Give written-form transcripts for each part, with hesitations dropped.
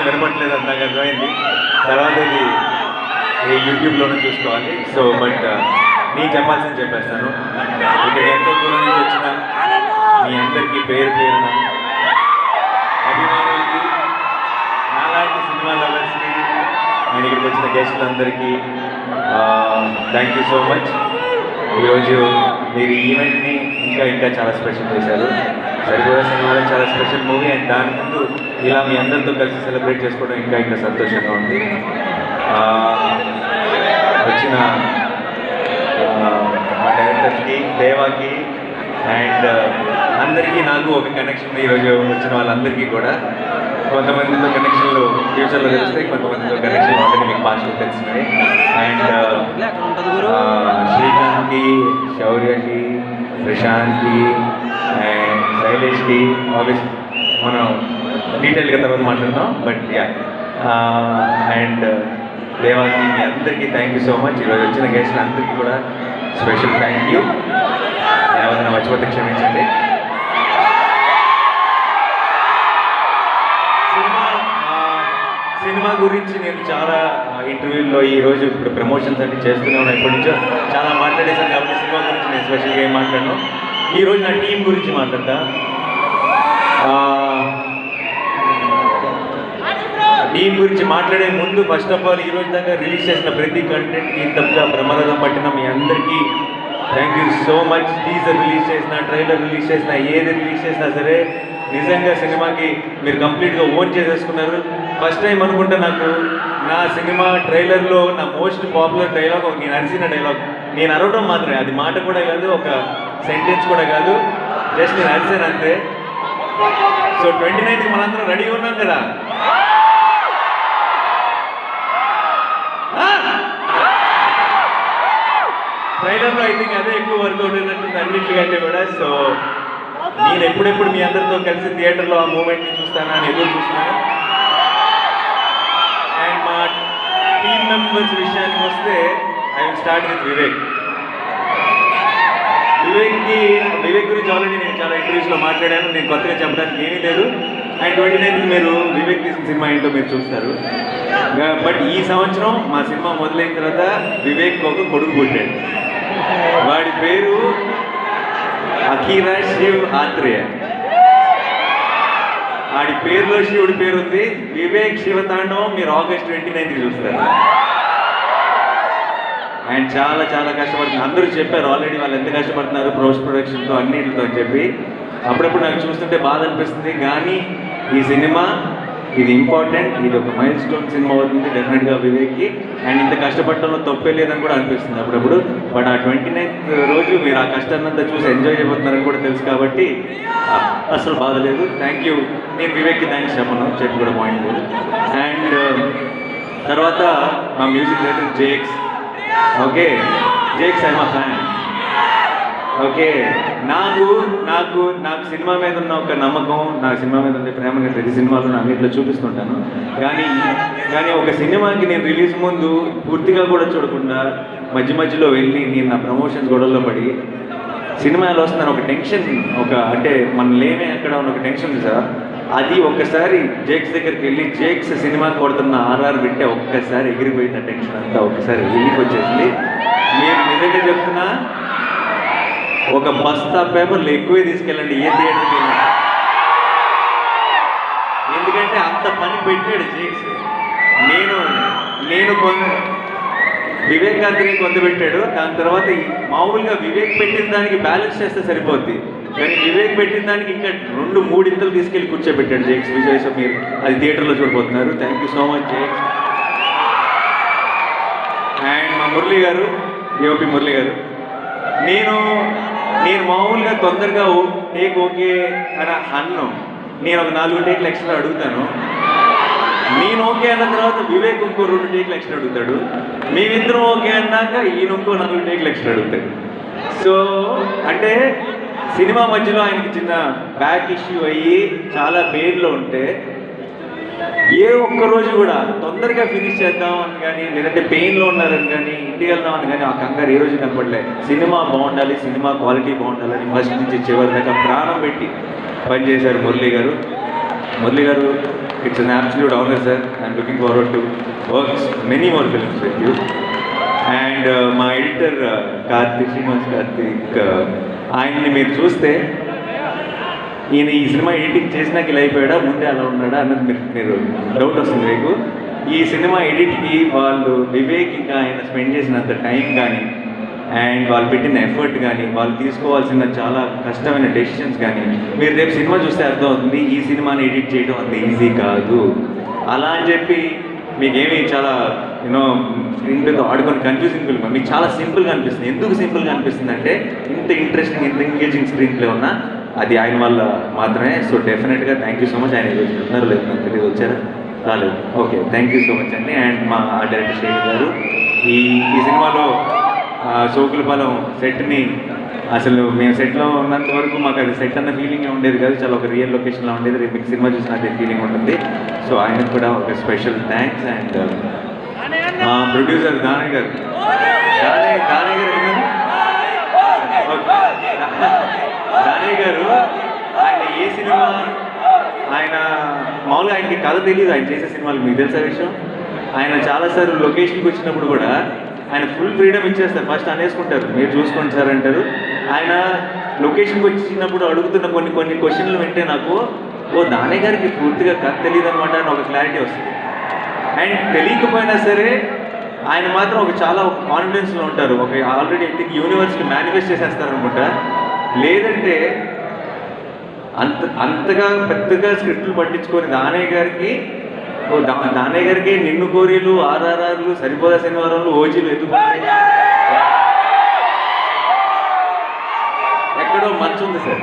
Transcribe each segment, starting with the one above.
వినపట్లేదు అని నాకు అర్థమైంది. తర్వాత ఇది యూట్యూబ్లోనే చూసుకోవాలి. సో బట్ నేను చెప్పాల్సింది చెప్పేస్తాను. ఇక్కడ ఎంతో దూరం నుంచి వచ్చిన మీ అందరికీ పేరు పేరున అభిమానులకి, నాలాంటి సినిమా లవర్స్కి, నేను ఇక్కడికి వచ్చిన గెస్టులందరికీ థ్యాంక్ యూ సో మచ్. ఈరోజు మీరు ఈవెంట్ని ఇంకా చాలా స్పెషల్ చేశారు. సరిపోయే సినిమాలో చాలా స్పెషల్ మూవీ, అండ్ దాని ముందు ఇలా మీ అందరితో కలిసి సెలబ్రేట్ చేసుకోవడం ఇంకా సంతోషంగా ఉంది. వచ్చిన మా డైరెక్టర్స్కి, దేవాకి అండ్ అందరికీ నాకు ఒక కనెక్షన్. ఈరోజు వచ్చిన వాళ్ళందరికీ కూడా కొంతమందితో కనెక్షన్లు ఫ్యూచర్లో తెలుస్తాయి, కొంతమందితో కనెక్షన్లు ఆల్రెడీ మీకు పాస్ట్లో తెలిసినాయి. అండ్ శ్రీకాంత్కి, శౌర్యకి, ప్రశాంత్కి అండ్ శైలేష్కి ఆబ్వియస్ మనం డీటెయిల్గా తర్వాత మాట్లాడతాం. బట్ యా అండ్ దేవాకి, మీ అందరికీ థ్యాంక్ యూ సో మచ్. ఈరోజు వచ్చిన గెస్ట్లు అందరికీ కూడా స్పెషల్ థ్యాంక్ యూ. ఎవరైనా మర్చిపోతే క్షమించండి. సినిమా గురించి నేను చాలా ఇంటర్వ్యూల్లో ఈరోజు ఇప్పుడు ప్రమోషన్స్ అన్ని చేస్తూనే ఉన్నాను. ఇప్పటి నుంచో చాలా మాట్లాడేశాను కాబట్టి సినిమా గురించి నేను స్పెషల్గా ఏం మాట్లాడను. ఈరోజు నా టీం గురించి మాట్లాడతా. టీం గురించి మాట్లాడే ముందు ఫస్ట్ ఆఫ్ ఆల్ ఈరోజు దాకా రిలీజ్ చేసిన ప్రతి కంటెంట్కి ఇంతగా ప్రమాదం పట్టిన మీ అందరికీ thank you so much. Teaser release చేసిన, ట్రైలర్ రిలీజ్ చేసిన, ఏది రిలీజ్ చేసినా సరే నిజంగా సినిమాకి మీరు కంప్లీట్గా ఓన్ చేసేసుకున్నారు. ఫస్ట్ టైం అనుకుంటా నాకు నా సినిమా ట్రైలర్లో నా మోస్ట్ పాపులర్ డైలాగ్ నేను అరిసిన డైలాగ్. నేను అరవడం మాత్రమే, అది మాట కూడా కాదు, ఒక సెంటెన్స్ కూడా కాదు, జస్ట్ నేను అరిసాను అంతే. సో 29కి మనందరం రెడీగా ఉన్నాం కదా. ట్రైలర్లో ఐ థింక్ అదే ఎక్కువ వర్కౌట్ అయినట్టుంది అన్నింటికంటే కూడా. సో నేను ఎప్పుడెప్పుడు మీ అందరితో కలిసి థియేటర్లో ఆ మూమెంట్ని చూస్తానా అని ఎదురు చూస్తున్నాను. అండ్ మా టీమ్ మెంబర్స్ విషయానికి వస్తే I will start with Vivek. Vivek గురించి ఆల్రెడీ నేను చాలా ఇంటర్వ్యూస్లో మాట్లాడాను. నేను కొత్తగా చెప్పడానికి ఏమీ లేదు. అండ్ 29కి మీరు వివేక్ తీసిన సినిమా ఏంటో మీరు చూస్తారు. బట్ ఈ సంవత్సరం మా సినిమా మొదలైన తర్వాత వివేక్ ఒక కొడుకు పుట్టాడు. వాడి పేరు అఖీరా శివ్ ఆత్రేయ. ఆడి పేరులో శివుడి పేరు ఉంది. వివేక్ శివతాండవం మీరు ఆగస్ట్ 29కి చూస్తారు. అండ్ చాలా కష్టపడుతున్నారు. అందరూ చెప్పారు ఆల్రెడీ వాళ్ళు ఎంత కష్టపడుతున్నారు పోస్ట్ ప్రొడక్షన్తో అన్నిటితో అని చెప్పి. అప్పుడప్పుడు నాకు చూస్తుంటే బాధ అనిపిస్తుంది. కానీ ఈ సినిమా ఇది ఇంపార్టెంట్, ఇది ఒక మైల్ స్టోన్ సినిమా అవుతుంది డెఫినెట్గా వివేక్కి. అండ్ ఇంత కష్టపడటంలో తప్పే లేదని కూడా అనిపిస్తుంది అప్పుడప్పుడు. బట్ ఆ 29th రోజు మీరు ఆ కష్టాన్నంతా చూసి ఎంజాయ్ చేయబోతున్నారని కూడా తెలుసు కాబట్టి అసలు బాధ లేదు. Thank you. నేను వివేక్కి థ్యాంక్స్ చెప్పి కూడా పాయింట్ లేదు. అండ్ తర్వాత మా music director Jakes. Okay, Jakes I మా ఫ్యాన్. ఓకే, నాకు సినిమా మీద ఉన్న ఒక నమ్మకం, నా సినిమా మీద ఉండే ప్రేమ ప్రతి సినిమాలో అన్నింటిలో చూపిస్తుంటాను. కానీ ఒక సినిమాకి నేను రిలీజ్ ముందు పూర్తిగా కూడా చూడకుండా మధ్యలో వెళ్ళి నేను నా ప్రమోషన్స్ గొడవల్లో పడి సినిమాలో వస్తున్నాను ఒక టెన్షన్, అంటే మన లేమే అక్కడ ఉన్న ఒక టెన్షన్ ఉంది సార్. అది ఒక్కసారి జేక్స్ దగ్గరికి వెళ్ళి జేక్స్ సినిమా కొడుతున్న ఆర్ఆర్ వింటే ఒక్కసారి ఎగిరిపోయిన టెన్షన్ అంతా ఒక్కసారి రిలీఫ్ వచ్చేసింది. మీరు నిజంగా చెప్తున్నా, ఒక బస్తా పేపర్లు ఎక్కువే తీసుకెళ్ళండి ఏ థియేటర్కి వెళ్ళినా. ఎందుకంటే అంత పని పెట్టాడు జేక్స్. నేను వివేక్ గారికి కొంత పెట్టాడు. దాని తర్వాత మామూలుగా వివేక్ పెట్టిన దానికి బ్యాలెన్స్ చేస్తే సరిపోద్ది, కానీ వివేక్ పెట్టిన దానికి ఇంకా 2-3 ఇంతలు తీసుకెళ్ళి కూర్చోబెట్టాడు జేక్స్. విజయ్ మీరు అది థియేటర్లో చూడబోతున్నారు. Thank you so much Jakes. And మా మురళి గారు, యోపి మురళి గారు, నేను మామూలుగా తొందరగా టేక్ ఓకే అని అన్ను. నేను ఒక 4 టేక్లు ఎక్స్ట్రా అడుగుతాను. నేను ఓకే అన్న తర్వాత వివేక్ ఇంకో 2 టేక్లు ఎక్స్ట్రా అడుగుతాడు. మేమిద్దరం ఓకే అన్నాక ఈయన ఇంకో 4 టేక్లు ఎక్స్ట్రా అడుగుతాడు. సో అంటే సినిమా మధ్యలో ఆయనకి చిన్న బ్యాక్ ఇష్యూ అయ్యి చాలా పెయిన్లో ఉంటే ఏ ఒక్కరోజు కూడా తొందరగా ఫినిష్ చేద్దాం అని కానీ, లేదంటే పెయిన్లో ఉన్నారని కానీ, ఇంటికి వెళ్దామని కానీ ఆ కంగారు ఏ రోజు కనపడలే. సినిమా బాగుండాలి, సినిమా క్వాలిటీ బాగుండాలని ఫస్ట్ నుంచి చివరి దాకా ప్రాణం పెట్టి పనిచేశారు మురళి గారు. It's an absolute honor, sir. I'm looking forward to work many more films with you. And మా ఎడిటర్ కార్తిక్ శ్రీనివాస్ కార్తిక్ ఆయన్ని మీరు చూస్తే ఈయన ఈ సినిమా ఎడిటింగ్ చేసినాక ఇలా అయిపోయాడా, ముందే అలా ఉన్నాడా అన్నది మీరు డౌట్ వస్తుంది మీకు. ఈ సినిమా ఎడిట్కి వాళ్ళు వివేక్ ఇంకా ఆయన స్పెండ్ చేసినంత టైం కానీ అండ్ వాళ్ళు పెట్టిన ఎఫర్ట్ కానీ వాళ్ళు తీసుకోవాల్సిన చాలా కష్టమైన డెసిషన్స్ కానీ మీరు రేపు సినిమా చూస్తే అర్థమవుతుంది. ఈ సినిమాని ఎడిట్ చేయడం అంత ఈజీ కాదు. అలా అని చెప్పి మీకేమి చాలా యూనో స్క్రీన్ ప్లేతో ఆడుకొని కన్ఫ్యూజింగ్ ఫిల్మ్ మీకు చాలా సింపుల్గా అనిపిస్తుంది. ఎందుకు సింపుల్గా అనిపిస్తుంది అంటే ఇంత ఇంట్రెస్టింగ్ ఇంత ఎంగేజింగ్ స్క్రీన్ ప్లే ఉన్నా అది ఆయన వల్ల మాత్రమే. సో డెఫినెట్గా థ్యాంక్ యూ సో మచ్. ఆయన ఈరోజు చెప్తున్నారు లేదు నాకు తెలియదు, వచ్చారా రాలేదు, okay thank you so much అండి. అండ్ మా డైరెక్టర్ శేఖర్ గారు ఈ సినిమాలో సోకులపాలెం సెట్ని అసలు మేము సెట్లో ఉన్నంత వరకు మాకు అది సెట్ అన్న ఫీలింగే ఉండేది కాదు, చాలా ఒక రియల్ లొకేషన్లో ఉండేది. రేపు మీకు సినిమా చూసిన అదే ఫీలింగ్ ఉంటుంది. సో ఆయనకు కూడా ఒక స్పెషల్ థ్యాంక్స్. అండ్ మా ప్రొడ్యూసర్ దానయ్య గారు దానయ్య గారు ఆయన ఏ సినిమా ఆయన మామూలుగా ఆయనకి కథ తెలియదు ఆయన చేసే సినిమాలు. మీకు తెలుసా విషయం? ఆయన చాలాసార్లు లొకేషన్కి వచ్చినప్పుడు కూడా ఆయన ఫుల్ ఫ్రీడమ్ ఇచ్చేస్తారు. ఫస్ట్ అనేసుకుంటారు, మీరు చూసుకోండి సార్ అంటారు. ఆయన లొకేషన్కి వచ్చినప్పుడు అడుగుతున్న కొన్ని క్వశ్చన్లు వింటే నాకు దానయ్య గారికి పూర్తిగా కథ తెలియదు అనమాట అని ఒక క్లారిటీ వస్తుంది. అండ్ తెలియకపోయినా సరే ఆయన మాత్రం చాలా కాన్ఫిడెన్స్లో ఉంటారు. ఒక ఆల్రెడీ ఇంటికి యూనివర్స్కి మేనిఫెస్ట్ చేసేస్తారు అనుకుంటా. లేదంటే అంతగా పెద్దగా స్క్రిప్ట్లు పట్టించుకొని దానయ్య గారికి నిన్ను కోరీలు, ఆర్ఆర్ఆర్లు, సరిపోదా శనివారంలో, ఓజీలు ఎదుగుతాయి. ఎక్కడో మంచి ఉంది సార్.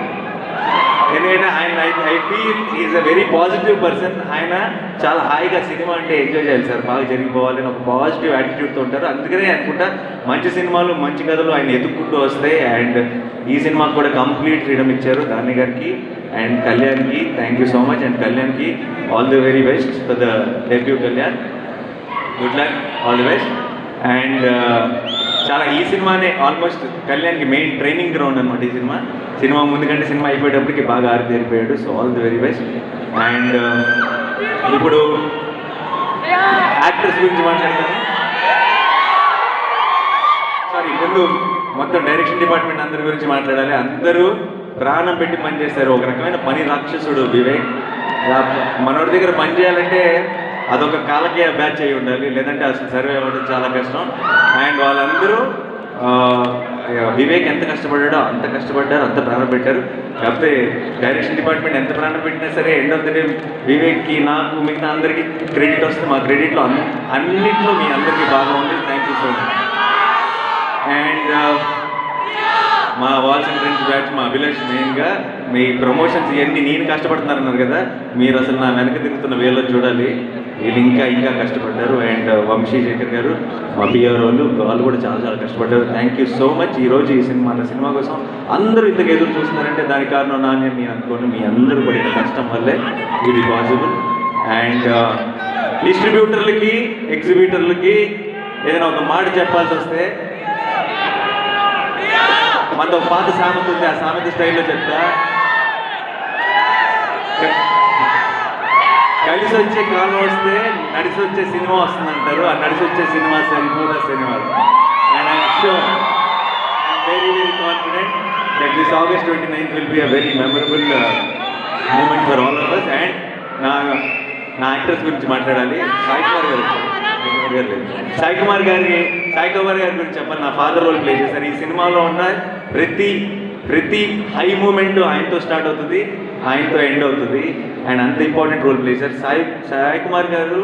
ఎందుకంటే ఆయన I feel is a very positive person. ఆయన చాలా హాయిగా సినిమా అంటే ఎంజాయ్ చేయాలి సార్, బాగా జరిగిపోవాలి అని ఒక పాజిటివ్ యాటిట్యూడ్తో ఉంటారు. అందుకనే అనుకుంటా మంచి సినిమాలు మంచి కథలు ఆయన ఎదుక్కుంటూ వస్తాయి. అండ్ ఈ సినిమాకి కూడా కంప్లీట్ ఫ్రీడమ్ ఇచ్చారు దానయ్య గారికి అండ్ కళ్యాణ్కి. Thank you so much. And కళ్యాణ్కి all the very best for the debut. Kalyan good luck, all the best. And చాలా ఈ సినిమానే ఆల్మోస్ట్ కళ్యాణ్కి మెయిన్ ట్రైనింగ్ గ్రౌండ్ అనమాట ఈ సినిమా ముందు కంటే సినిమా అయిపోయేటప్పటికి బాగా ఆరితేరిపోయాడు. So all the very best. And ఇప్పుడు యాక్టర్స్ గురించి మాట్లాడతాను. సారీ, ముందు మొత్తం డైరెక్షన్ డిపార్ట్మెంట్ అందరి గురించి మాట్లాడాలి. అందరూ ప్రాణం పెట్టి పనిచేస్తారు. ఒక రకమైన పని రాక్షసుడు వివేక్. మనోడి దగ్గర పని చేయాలంటే అదొక కాలకే బ్యాచ్ అయి ఉండాలి, లేదంటే అసలు సర్వే అవ్వడం చాలా కష్టం. అండ్ వాళ్ళందరూ వివేక్ ఎంత కష్టపడ్డాడో అంత కష్టపడ్డారు, అంత ప్రాణం పెట్టారు. కాకపోతే డైరెక్షన్ డిపార్ట్మెంట్ ఎంత ప్రాణం పెట్టినా సరే ఎండ్ ఆఫ్ ది డే వివేక్కి, నాకు, మిగతా అందరికీ క్రెడిట్ వస్తుంది. మా క్రెడిట్లో అన్నింటిలో మీ అందరికీ బాగా ఉంది. Thank you so much. And మా వాల్స్ అండ్ ఫ్రెండ్స్ బ్యాచ్, మా అభిలాష్ మెయిన్గా మీ ప్రమోషన్స్ ఇవన్నీ నేను కష్టపడుతున్నారన్నారు కదా, మీరు అసలు నా వెనక తిరుగుతున్న వేలో చూడాలి. వీళ్ళు ఇంకా కష్టపడ్డారు. అండ్ వంశీ శేఖర్ గారు, మా పిఆర్ వాళ్ళు కూడా చాలా కష్టపడ్డారు. Thank you so much. ఈరోజు ఈ సినిమా కోసం అందరూ ఇంతకు ఎదురు చూస్తున్నారంటే దానికి కారణం నాని నేను అనుకోను, మీ అందరూ పడిన కష్టం వల్లే ఇది పాసిబుల్. అండ్ డిస్ట్రిబ్యూటర్లకి, ఎగ్జిబ్యూటర్లకి ఏదైనా ఒక మాట చెప్పాల్సి వస్తే, మనతో పాత సామెత ఉంది, ఆ సామెత స్టైల్లో చెప్తా. కలిసి వచ్చే కాలం వస్తే నడిచి వచ్చే సినిమా వస్తుందంటారు. ఆ నడిచి వచ్చే cinema Saripodhaa Sanivaaram. And I'm sure, I'm very confident that this August 29th will be a very memorable moment for all of us. And నా యాక్టర్స్ గురించి మాట్లాడాలి. సాయి కుమార్ గారి గురించి చెప్పాలి. నా ఫాదర్ రోల్ ప్లే చేశారు. ఈ సినిమాలో ఉన్న ప్రతి హై మూమెంట్ ఆయనతో స్టార్ట్ అవుతుంది, ఆయనతో ఎండ్ అవుతుంది. అండ్ అంత ఇంపార్టెంట్ రోల్ ప్లే చేశారు సాయి కుమార్ గారు.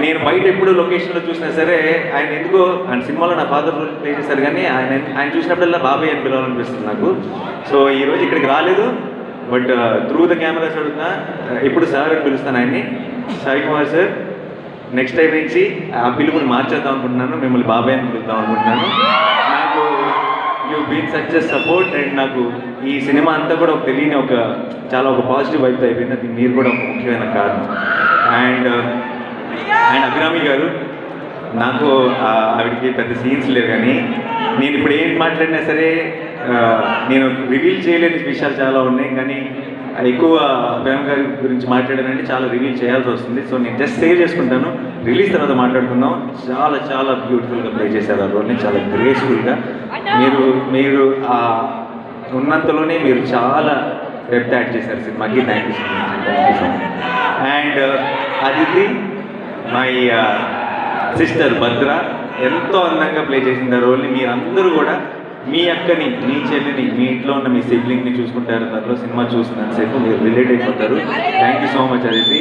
నేను బయట ఎప్పుడు లొకేషన్లో చూసినా సరే ఆయన ఎందుకో ఆయన సినిమాలో నా ఫాదర్ రోల్ ప్లే చేశారు, కానీ ఆయన చూసినప్పుడల్లా బాబాయ్ అని పిలవాలనిపిస్తుంది నాకు. సో ఈరోజు ఇక్కడికి రాలేదు, బట్ త్రూ ద కెమెరాస్ అడుగుతున్నా, ఇప్పుడు సార్ అని పిలుస్తాను ఆయన్ని. Sai Kumar sir, next time నుంచి ఆ పిలుపుని మార్చేద్దాం అనుకుంటున్నాను, మిమ్మల్ని బాబాయ్ అని పిలుద్దాం అనుకుంటున్నాను. నాకు you been such a support. And నాకు ఈ సినిమా అంతా కూడా తెలియని చాలా పాజిటివ్ వైపు అయిపోయింది. అది మీరు కూడా ఒక ముఖ్యమైన కారణం. అండ్ అభిరామి గారు, నాకు ఆవిడకి పెద్ద సీన్స్ లేవు, కానీ నేను ఇప్పుడు ఏం మాట్లాడినా సరే నేను రివీల్ చేయలేని విషయాలు చాలా ఉన్నాయి. కానీ ఎక్కువ ప్రేమ్ గారి గురించి మాట్లాడానంటే చాలా రివీల్ చేయాల్సి వస్తుంది. సో నేను జస్ట్ సేవ్ చేసుకుంటాను, రిలీజ్ తర్వాత మాట్లాడుకుందాం. చాలా చాలా బ్యూటిఫుల్గా ప్లే చేశారు ఆ రోల్ని, చాలా గ్రేస్ఫుల్గా. మీరు ఉన్నంతలోనే మీరు చాలా డెప్త్ యాడ్ చేశారు సినిమాకి. Thank you so much. And Aditi my sister Bhadra ఎంతో అందంగా ప్లే చేసింది ఆ రోల్ని. మీరందరూ కూడా మీ అక్కని, మీ చెల్లిని, మీ ఇంట్లో ఉన్న మీ సిబ్లింగ్ని చూసుకుంటారు. దాంట్లో సినిమా చూస్తున్నంతసేపు మీరు రిలేట్ అయిపోతారు. Thank you so much Aditi.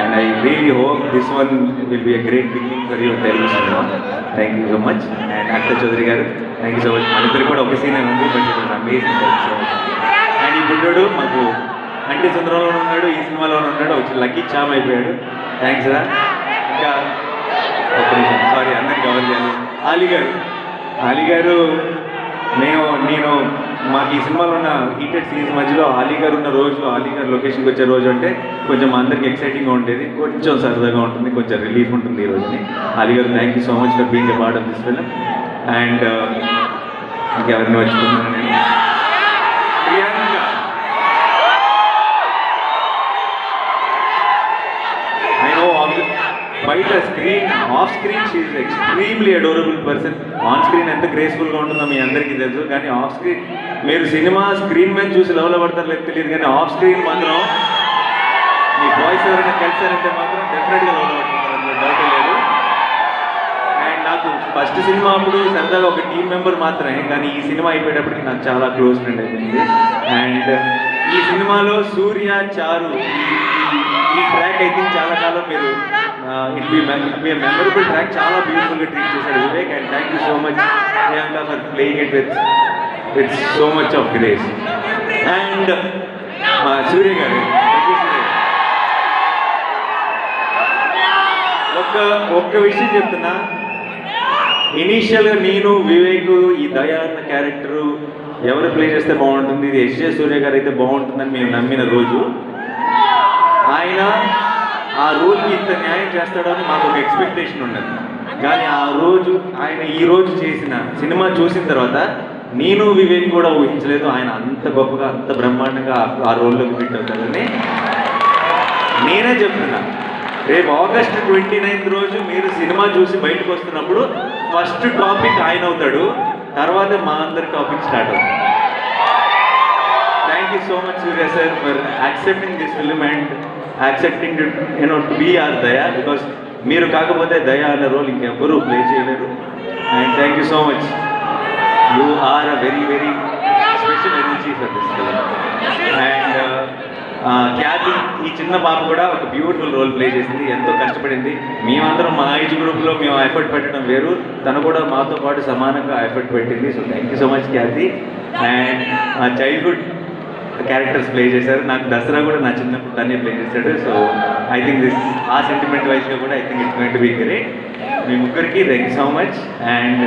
And I really hope this one will be a great beginning for your Telugu cinema. Thank you so much. And Akshay Chowdary garu thank you so much. మన ఇద్దరు కూడా ఒక సీన్ ఉంది, but it was amazing. Thank you so much. And ఈ బుడ్డోడు మాకు అంటే చంద్రంలోనే ఉన్నాడు, ఈ సినిమాలోనే ఉన్నాడు, వచ్చి లక్కీ చామ్ అయిపోయాడు. థ్యాంక్స్ రా. ఇంకా ఒక నిమిషం, సారీ అందరికి కవర్ చేయాలి. ఆలీ గారు నేను మాకు ఈ సినిమాలో ఉన్న హీటెడ్ సీన్స్ మధ్యలో ఆలీ గారు ఉన్న రోజు, ఆలీ గారు లొకేషన్కి వచ్చే రోజు అంటే కొంచెం మా అందరికి ఎక్సైటింగ్గా ఉండేది, కొంచెం సరదాగా ఉంటుంది, కొంచెం రిలీఫ్ ఉంటుంది ఈ రోజుని. ఆలీ గారు thank you so much for being a part of this film. And ఇంకెవరిని వచ్చుకున్నాను నేను, ప్రియాంక. ఐ నో బయట screen, off screen she is extremely adorable person. On screen ఎంత గ్రేస్ఫుల్గా ఉంటుందో మీ అందరికీ తెలుసు, కానీ ఆఫ్ స్క్రీన్ మీరు సినిమా స్క్రీన్ మీద చూసి లవ్లో పడతారు లేదు తెలియదు, కానీ ఆఫ్ స్క్రీన్ మాత్రం మీ బాయ్స్ ఎవరైనా కలిసారంటే మాత్రం డెఫినెట్గా లవ్లో పడుతున్నారు, అందులో డౌట్ లేదు. అండ్ నాకు ఫస్ట్ సినిమా అప్పుడు సరదాగా ఒక టీం మెంబర్ మాత్రమే, కానీ ఈ సినిమా అయిపోయేటప్పటికి నాకు చాలా క్లోజ్ ఫ్రెండ్ అయిపోయింది. అండ్ ఈ సినిమాలో సూర్య, చారు ఈ ట్రాక్ అయితే చాలా కాలం మీరు ఇట్ బి మెమరబుల్ ట్రాక్, చాలా బ్యూటిఫుల్గా ట్రీట్ చేశాడు Vivek. And thank you so much Priyanka for playing it with so much of grace. And మా సూర్య గారు ఒక్క విషయం చెప్తున్నా, ఇనీషియల్గా నేను వివేక్ ఈ దయా అన్న క్యారెక్టరు ఎవరు ప్లే చేస్తే బాగుంటుంది, ఇది ఎస్జే సూర్య గారు అయితే బాగుంటుందని మేము నమ్మిన రోజు, ఆయన ఆ రోల్కి ఇంత న్యాయం చేస్తాడని మాకు ఒక ఎక్స్పెక్టేషన్ ఉండదు. కానీ ఆ రోజు ఆయన ఈ రోజు చేసిన సినిమా చూసిన తర్వాత నేను వివేక్ కూడా ఊహించలేదు ఆయన అంత గొప్పగా, అంత బ్రహ్మాండంగా ఆ రోల్లోకి ఫిట్ అవుతాడని. నేనే చెప్తున్నా, రేపు August 29 రోజు మీరు సినిమా చూసి బయటకు వస్తున్నప్పుడు ఫస్ట్ టాపిక్ ఆయన అవుతాడు, తర్వాత మా అందరి టాపిక్ స్టార్ట్ అవుతుంది. Thank you so much Surya sir for accepting this film and accepting to be our Daya, because మీరు కాకపోతే దయా అనే రోల్ ఇంకెవ్వరూ ప్లే చేయలేరు. And thank you so much, you are a very very special energy for this film. And Khyathi ఈ చిన్న పాప కూడా ఒక బ్యూటిఫుల్ రోల్ ప్లే చేసింది, ఎంతో కష్టపడింది. మేమందరం మా ఏజ్ గ్రూప్లో మేము ఎఫర్ట్ పెట్టడం వేరు, తను కూడా మాతో పాటు సమానంగా ఎఫర్ట్ పెట్టింది. So thank you so much Khyathi. And మా చైల్డ్హుడ్ క్యారెక్టర్స్ ప్లే చేశారు, నాకు దసరా కూడా నా చిన్నప్పుడు తనే ప్లే చేశాడు. So I think this uh sentiment వైజ్గా కూడా I think it's going to be great. మీ ముగ్గురికి thank you so much. And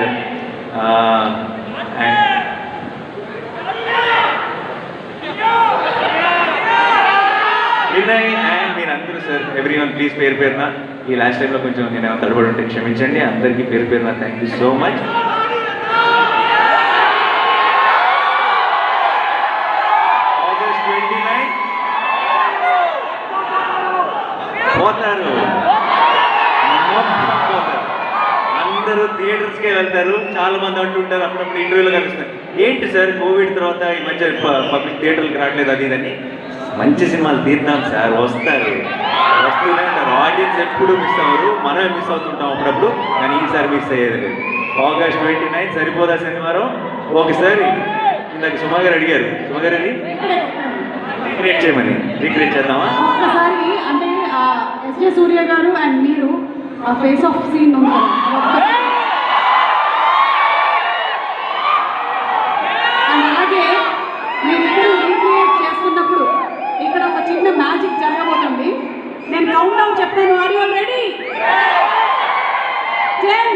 Vinay and మీరందరూ సార్ ఎవ్రీవన్ ప్లీజ్ పేరు పేరున ఈ లాస్ట్ టైంలో కొంచెం నేను తడబడి ఉంటే క్షమించండి. అందరికీ పేరు పేరున thank you so much. August 29 పోతారు, అందరూ థియేటర్స్కే వెళ్తారు. చాలా మంది అంటుంటారు, అప్పుడప్పుడు ఇంటర్వ్యూలో కనిపిస్తారు, ఏంటి సార్ కోవిడ్ తర్వాత ఈ మధ్య పబ్లిక్ థియేటర్లకు రావట్లేదు అది ఇదని. మంచి సినిమాలు తీద్దాం సార్, వస్తూనే ఉంటారు. ఆడియన్స్ ఎప్పుడు మిస్ అవ్వరు, మనమే మిస్ అవుతుంటాం అప్పుడప్పుడు, కానీ ఈసారి మిస్ అయ్యేది లేదు. August 29 సరిపోదా శనివారం? ఒకసారి ఇందాక సుమా గారు అడిగారు, సుమా గారు అది రీక్రియేట్ చేయమని, రీక్రియేట్ చేద్దామా? ఒకసారి అంటే ఎస్జే సూర్య గారు అండ్ మీరు ఆ ఫేస్ ఆఫ్ సీన్ అలాగే మీరు ఇప్పుడు రీక్రియేట్ చేస్తున్నప్పుడు ఇక్కడ ఒక చిన్న మ్యాజిక్ జరగబోతుంది. నేను కౌంట్ డౌన్ చెప్తాను, ఆర్ యు రెడీ? 10